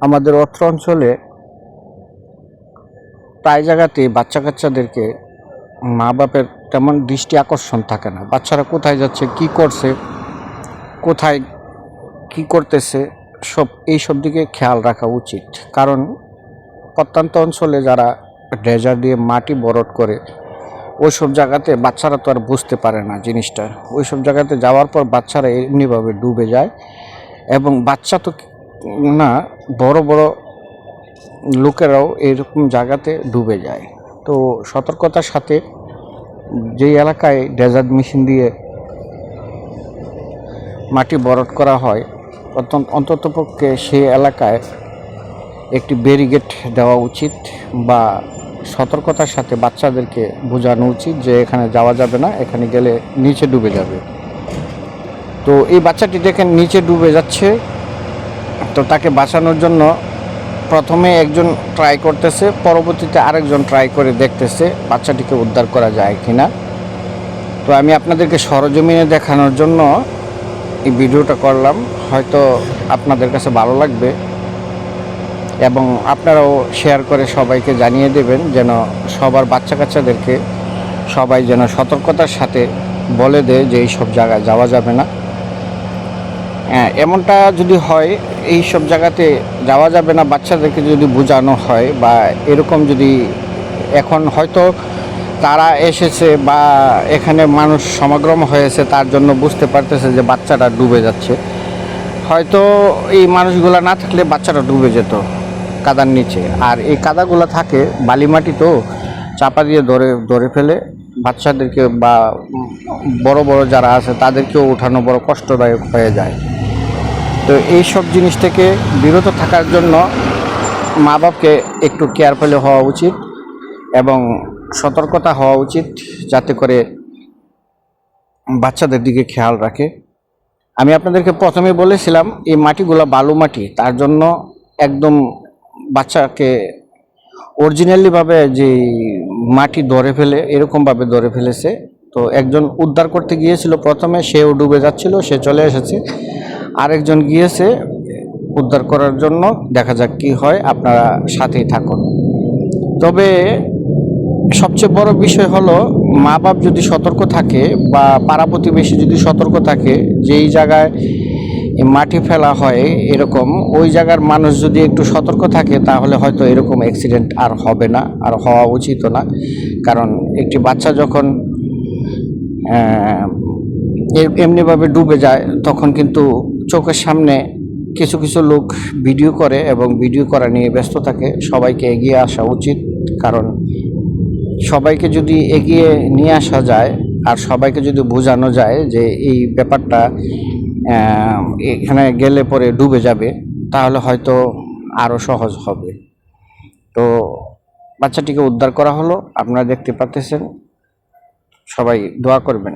আমাদের অত্র অঞ্চলে প্রায় জায়গাতেই বাচ্চা কাচ্চাদেরকে মা বাপের তেমন দৃষ্টি আকর্ষণ থাকে না। বাচ্চারা কোথায় যাচ্ছে, কি করছে, কোথায় কি করতেছে, এইসব দিকে খেয়াল রাখা উচিত। কারণ প্রত্যন্ত অঞ্চলে যারা ড্রেজার দিয়ে মাটি ভরাট করে ওইসব জায়গাতে বাচ্চারা তো আর বুঝতে পারে না জিনিসটা। ওইসব জায়গাতে যাওয়ার পর বাচ্চারা এমনিভাবে ডুবে যায়, এবং বাচ্চা তো না, বড় বড় লোকেরাও এরকম জায়গাতে ডুবে যায়। তো সতর্কতার সাথে যেই এলাকায় ডেজার্ট মেশিন দিয়ে মাটি ভরাট করা হয়, অন্ততপক্ষে সেই এলাকায় একটি ব্যারিকেড দেওয়া উচিত, বা সতর্কতার সাথে বাচ্চাদেরকে বোঝানো উচিত যে এখানে যাওয়া যাবে না, এখানে গেলে নিচে ডুবে যাবে। তো এই বাচ্চাটি দেখেন নিচে ডুবে যাচ্ছে, তো তাকে বাঁচানোর জন্য প্রথমে একজন ট্রাই করতেছে, পরবর্তীতে আরেকজন ট্রাই করে দেখতেছে বাচ্চাটিকে উদ্ধার করা যায় কিনা। তো আমি আপনাদেরকে সরজমিনে দেখানোর জন্য এই ভিডিওটা করলাম, হয়তো আপনাদের কাছে ভালো লাগবে, এবং আপনারাও শেয়ার করে সবাইকে জানিয়ে দেবেন যেন সবার বাচ্চা কাচ্চাদেরকে সবাই যেন সতর্কতার সাথে বলে দেয় যে এইসব জায়গায় যাওয়া যাবে না। এমনটা যদি হয়, এই সব জায়গাতে যাওয়া যাবে না বাচ্চাদেরকে যদি বোঝানো হয়, বা এরকম যদি এখন হয়তো তারা এসেছে বা এখানে মানুষ সমাগম হয়েছে, তার জন্য বুঝতে পারতেছে যে বাচ্চাটা ডুবে যাচ্ছে। হয়তো এই মানুষগুলো না থাকলে বাচ্চাটা ডুবে যেত কাদার নিচে। আর এই কাদাগুলো থাকে বালি মাটি, তো চাপা দিয়ে ধরে ফেলে বাচ্চাদেরকে বা বড় বড় যারা আছে তাদেরকেও ওঠানো বড় কষ্টদায়ক হয়ে যায়। তো এই সব জিনিস থেকে বিরত থাকার জন্য মা বাপকে একটু কেয়ারফুল হওয়া উচিত এবং সতর্কতা হওয়া উচিত, যাতে করে বাচ্চাদের দিকে খেয়াল রাখে। আমি আপনাদেরকে প্রথমে বলেছিলাম এই মাটিগুলো বালু মাটি, তার জন্য একদম বাচ্চাকে অরিজিনালিভাবে যে মাটি ধরে ফেলে এরকমভাবে ধরে ফেলেছে। তো একজন উদ্ধার করতে গিয়েছিল প্রথমে, সেও ডুবে যাচ্ছিল, সে চলে এসেছে। আরেকজন গিয়েছে উদ্ধার করার জন্য, দেখা যাক কি হয়, আপনারা সাথেই থাকুন। তবে সবচেয়ে বড় বিষয় হলো মা বাপ যদি সতর্ক থাকে বা পাড়া প্রতিবেশী যদি সতর্ক থাকে, যেই জায়গায় মাটি ফেলা হয় এরকম, ওই জায়গার মানুষ যদি একটু সতর্ক থাকে, তাহলে হয়তো এরকম অ্যাক্সিডেন্ট আর হবে না, আর হওয়া উচিত না। কারণ একটি বাচ্চা যখন এমনিভাবে ডুবে যায়, তখন কিন্তু চোখের সামনে কিছু কিছু লোক ভিডিও করে এবং ভিডিও করা নিয়ে ব্যস্ত থাকে। সবাইকে এগিয়ে আসা উচিত, কারণ সবাইকে যদি এগিয়ে নিয়ে আসা যায় আর সবাইকে যদি বোঝানো যায় যে এই ব্যাপারটা এখানে গেলে পরে ডুবে যাবে, তাহলে হয়তো আরও সহজ হবে। তো বাচ্চাটিকে উদ্ধার করা হলো, আপনারা দেখতে পাচ্ছেন। সবাই দোয়া করবেন।